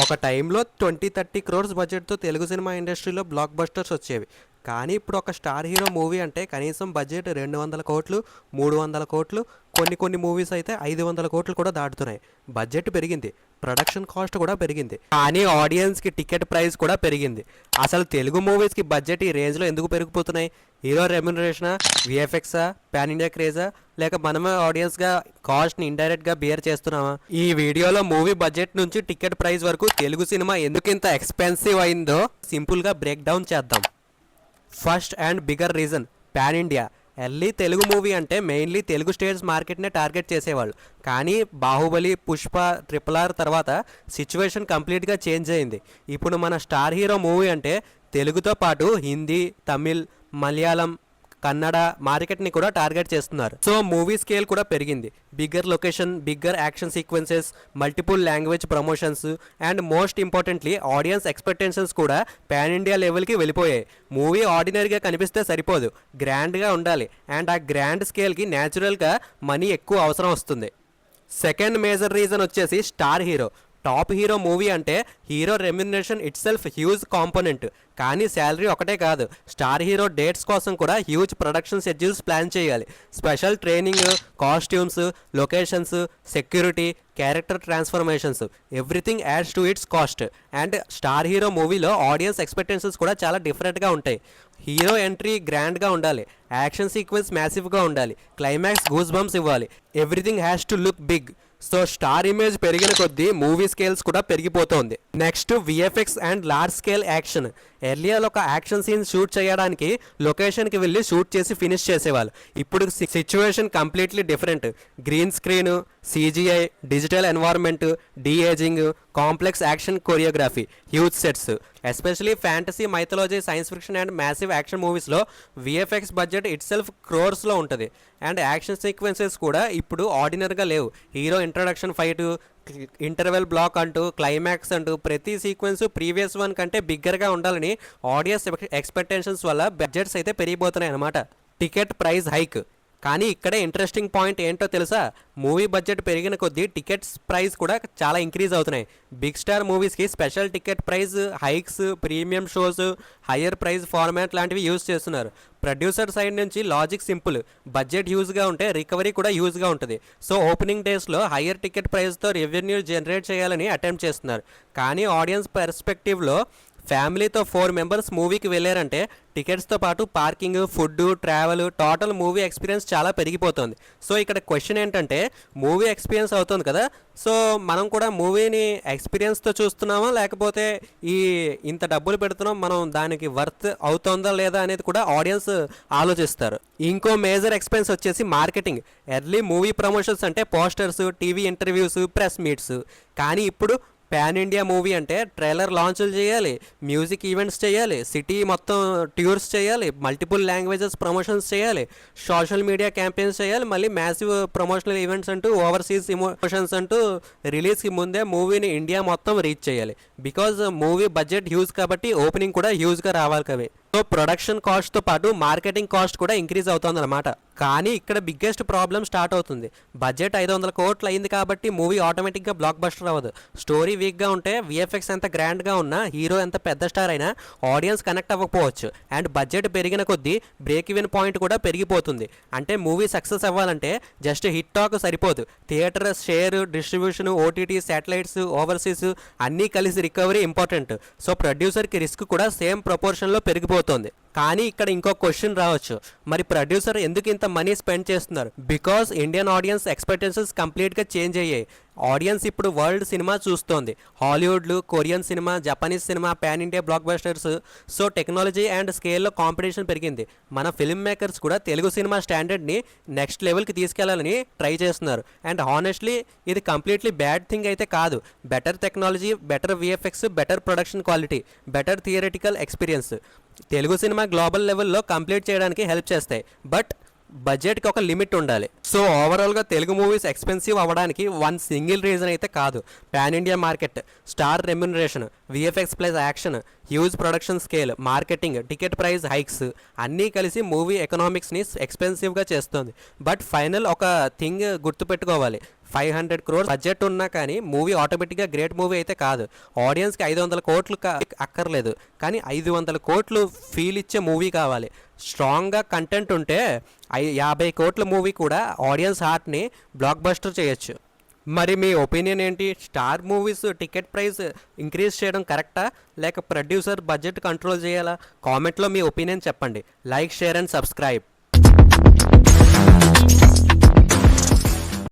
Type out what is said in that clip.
ఒక టైంలో 20-30 crores బడ్జెట్తో తెలుగు సినిమా ఇండస్ట్రీలో బ్లాక్ బస్టర్స్ వచ్చేవి. కానీ ఇప్పుడు ఒక స్టార్ హీరో మూవీ అంటే కనీసం బడ్జెట్ 200 కోట్లు, 300 కోట్లు, కొన్ని మూవీస్ అయితే 500 కోట్లు కూడా దాటుతున్నాయి. బడ్జెట్ పెరిగింది, ప్రొడక్షన్ కాస్ట్ కూడా పెరిగింది, కానీ ఆడియన్స్కి టికెట్ ప్రైస్ కూడా పెరిగింది. అసలు తెలుగు మూవీస్కి బడ్జెట్ ఈ రేంజ్లో ఎందుకు పెరిగిపోతున్నాయి? హీరో రెమ్యునరేషనా, విఎఫ్ఎక్సా, పాన్ ఇండియా క్రేజా, లేక మనమే ఆడియన్స్గా కాస్ట్ని ఇండైరెక్ట్గా బేర్ చేస్తున్నామా? ఈ వీడియోలో మూవీ బడ్జెట్ నుంచి టికెట్ ప్రైస్ వరకు తెలుగు సినిమా ఎందుకు ఇంత ఎక్స్పెన్సివ్ అయిందో సింపుల్గా బ్రేక్ డౌన్ చేద్దాం. First and bigger reason, pan India. Early Telugu movie అంటే మెయిన్లీ తెలుగు స్టేట్స్ మార్కెట్నే టార్గెట్ చేసేవాళ్ళు. కానీ బాహుబలి, పుష్ప, RRR తర్వాత సిచ్యువేషన్ కంప్లీట్గా చేంజ్ అయింది. ఇప్పుడు మన స్టార్ హీరో మూవీ అంటే తెలుగుతో పాటు హిందీ, తమిళ్, మలయాళం, కన్నడ మార్కెట్ని కూడా టార్గెట్ చేస్తున్నారు. సో మూవీ స్కేల్ కూడా పెరిగింది. Bigger location, bigger action sequences, multiple language promotions and most importantly audience expectations కూడా పాన్ ఇండియా లెవెల్కి వెళ్ళిపోయాయి. మూవీ ఆర్డినరీగా కనిపిస్తే సరిపోదు, గ్రాండ్గా ఉండాలి. అండ్ ఆ గ్రాండ్ స్కేల్కి న్యాచురల్గా మనీ ఎక్కువ అవసరం వస్తుంది. సెకండ్ మేజర్ రీజన్ వచ్చేసి star hero. Top hero movie అంటే hero remuneration itself huge component. కానీ శాలరీ ఒకటే కాదు, స్టార్ హీరో డేట్స్ కోసం కూడా హ్యూజ్ ప్రొడక్షన్ షెడ్యూల్స్ ప్లాన్ చేయాలి. Special training, costumes, locations, security, character transformations, everything adds to its cost. And star hero మూవీలో audience expectations కూడా చాలా డిఫరెంట్గా ఉంటాయి. హీరో ఎంట్రీ గ్రాండ్గా ఉండాలి, యాక్షన్ సీక్వెన్స్ మ్యాసివ్గా ఉండాలి, క్లైమాక్స్ గూస్ బంప్స్ ఇవ్వాలి, everything has to look big. So star image పెరిగిన కొద్దీ మూవీ స్కేల్స్ కూడా పెరిగిపోతుంది. Next VFX and large scale action. Earlier ఒక యాక్షన్ సీన్ షూట్ చేయడానికి లొకేషన్కి వెళ్ళి షూట్ చేసి ఫినిష్ చేసేవాళ్ళు. ఇప్పుడు situation completely different. Green screen, CGI, digital environment, deaging, complex action choreography, huge sets. Especially fantasy, mythology, science fiction and massive action మూవీస్లో VFX budget itself క్రోర్స్లో ఉంటుంది. And action sequences కూడా ఇప్పుడు ఆర్డినరీగా లేవు. Hero introduction fight, interval block అంటూ, climax అంటూ ప్రతి sequence previous one కంటే బిగ్గర్గా ఉండాలని ఆడియన్స్ ఎక్స్పెక్టేషన్స్ వల్ల బడ్జెట్స్ అయితే పెరిగిపోతున్నాయి అన్నమాట. Ticket price hike. కానీ ఇక్కడే ఇంట్రెస్టింగ్ పాయింట్ ఏంటో తెలుసా? మూవీ బడ్జెట్ పెరిగిన కొద్దీ టికెట్స్ ప్రైస్ కూడా చాలా ఇంక్రీజ్ అవుతున్నాయి. బిగ్ స్టార్ మూవీస్కి special ticket price hikes, premium shows, higher price format లాంటివి యూజ్ చేస్తున్నారు. ప్రొడ్యూసర్ సైడ్ నుంచి లాజిక్ సింపుల్, బడ్జెట్ హ్యూజ్గా ఉంటే రికవరీ కూడా హ్యూజ్గా ఉంటుంది. సో ఓపెనింగ్ డేస్లో హయ్యర్ టికెట్ ప్రైస్తో రెవెన్యూ జనరేట్ చేయాలని అటెంప్ట్ చేస్తున్నారు. కానీ ఆడియన్స్ పర్స్పెక్టివ్లో ఫ్యామిలీతో 4 మెంబర్స్ మూవీకి వెళ్ళారంటే టికెట్స్తో పాటు parking, food, travel, total movie experience చాలా పెరిగిపోతుంది. సో ఇక్కడ క్వశ్చన్ ఏంటంటే మూవీ ఎక్స్పీరియన్స్ అవుతుంది కదా, సో మనం కూడా మూవీని ఎక్స్పీరియన్స్తో చూస్తున్నామా, లేకపోతే ఇంత డబ్బులు పెడుతున్నాం మనం దానికి వర్త్ అవుతుందా లేదా అనేది కూడా ఆడియన్స్ ఆలోచిస్తారు. ఇంకో మేజర్ ఎక్స్పెన్స్ వచ్చేసి మార్కెటింగ్. ఎర్లీ మూవీ ప్రమోషన్స్ అంటే posters, TV interviews, press meets. కానీ ఇప్పుడు పాన్ ఇండియా మూవీ అంటే ట్రైలర్ లాంచ్లు చేయాలి, మ్యూజిక్ ఈవెంట్స్ చేయాలి, సిటీ మొత్తం టూర్స్ చేయాలి, మల్టిపుల్ లాంగ్వేజెస్ ప్రమోషన్స్ చేయాలి, సోషల్ మీడియా క్యాంపెయిన్స్ చేయాలి, మళ్ళీ మ్యాసివ్ ప్రమోషనల్ ఈవెంట్స్ అంటూ, ఓవర్సీస్ ఇమోషన్స్ అంటూ రిలీజ్కి ముందే మూవీని ఇండియా మొత్తం రీచ్ చేయాలి. బికాజ్ మూవీ బడ్జెట్ హ్యూజ్ కాబట్టి ఓపెనింగ్ కూడా హ్యూజ్గా రావాలి కవి. సో ప్రొడక్షన్ కాస్ట్తో పాటు మార్కెటింగ్ కాస్ట్ కూడా ఇంక్రీజ్ అవుతుంది అనమాట. కానీ ఇక్కడ బిగ్గెస్ట్ ప్రాబ్లం స్టార్ట్ అవుతుంది. బడ్జెట్ 500 కోట్లు అయింది కాబట్టి మూవీ ఆటోమేటిక్గా బ్లాక్ బస్టర్ అవ్వదు. స్టోరీ వీక్గా ఉంటే విఎఫ్ఎక్స్ ఎంత గ్రాండ్గా ఉన్నా, హీరో ఎంత పెద్ద స్టార్ అయినా ఆడియన్స్ కనెక్ట్ అవ్వకపోవచ్చు. అండ్ బడ్జెట్ పెరిగిన కొద్దీ బ్రేక్ ఈవెన్ పాయింట్ కూడా పెరిగిపోతుంది. అంటే మూవీ సక్సెస్ అవ్వాలంటే జస్ట్ హిట్ టాక్ సరిపోదు. Theatre share, distribution, OTT, satellites, overseas అన్నీ కలిసి రికవరీ ఇంపార్టెంట్. సో ప్రొడ్యూసర్కి రిస్క్ కూడా సేమ్ ప్రపోర్షన్లో పెరిగిపోతుంది. కానీ ఇక్కడ ఇంకో క్వశ్చన్ రావచ్చు, మరి ప్రొడ్యూసర్ ఎందుకు ఇంత మనీ స్పెండ్ చేస్తున్నారు? బికాస్ ఇండియన్ ఆడియన్స్ ఎక్స్పెక్టేషన్స్ కంప్లీట్గా చేంజ్ అయ్యాయి. ఆడియన్స్ ఇప్పుడు వరల్డ్ సినిమా చూస్తోంది. హాలీవుడ్లు, Korean cinema, Japanese cinema, pan India blockbusters. So technology and స్కేల్లో కాంపిటీషన్ పెరిగింది. మన ఫిల్మ్ మేకర్స్ కూడా తెలుగు సినిమా స్టాండర్డ్ని నెక్స్ట్ లెవెల్కి తీసుకెళ్లాలని ట్రై చేస్తున్నారు. అండ్ హానెస్ట్లీ ఇది కంప్లీట్లీ బ్యాడ్ థింగ్ అయితే కాదు. Better technology, better VFX, better production quality, better theoretical experience Telugu cinema global లెవెల్లో కంప్లీట్ చేయడానికి హెల్ప్ చేస్తాయి. బట్ బడ్జెట్కి ఒక లిమిట్ ఉండాలి. సో ఓవరాల్గా తెలుగు మూవీస్ ఎక్స్పెన్సివ్ అవ్వడానికి వన్ సింగిల్ రీజన్ అయితే కాదు. Pan India market, star remuneration, VFX plus action, huge production scale, marketing, ticket price hikes అన్నీ కలిసి మూవీ ఎకనామిక్స్ని ఎక్స్పెన్సివ్గా చేస్తుంది. బట్ ఫైనల్ ఒక థింగ్ గుర్తుపెట్టుకోవాలి, 500 crores బడ్జెట్ ఉన్నా కానీ మూవీ ఆటోమేటిక్గా గ్రేట్ మూవీ అయితే కాదు. ఆడియన్స్కి 500 కోట్లు అక్కర్లేదు, కానీ 500 కోట్లు ఫీల్ ఇచ్చే మూవీ కావాలి. స్ట్రాంగ్గా కంటెంట్ ఉంటే 50 కోట్ల మూవీ కూడా ఆడియన్స్ హార్ట్ని బ్లాక్ బస్టర్ చేయొచ్చు. మరి మీ ఒపీనియన్ ఏంటి? Star movies ticket price increase చేయడం కరెక్టా, లేక ప్రొడ్యూసర్ బడ్జెట్ కంట్రోల్ చేయాలా? కామెంట్లో మీ ఒపీనియన్ చెప్పండి. Like, share and subscribe.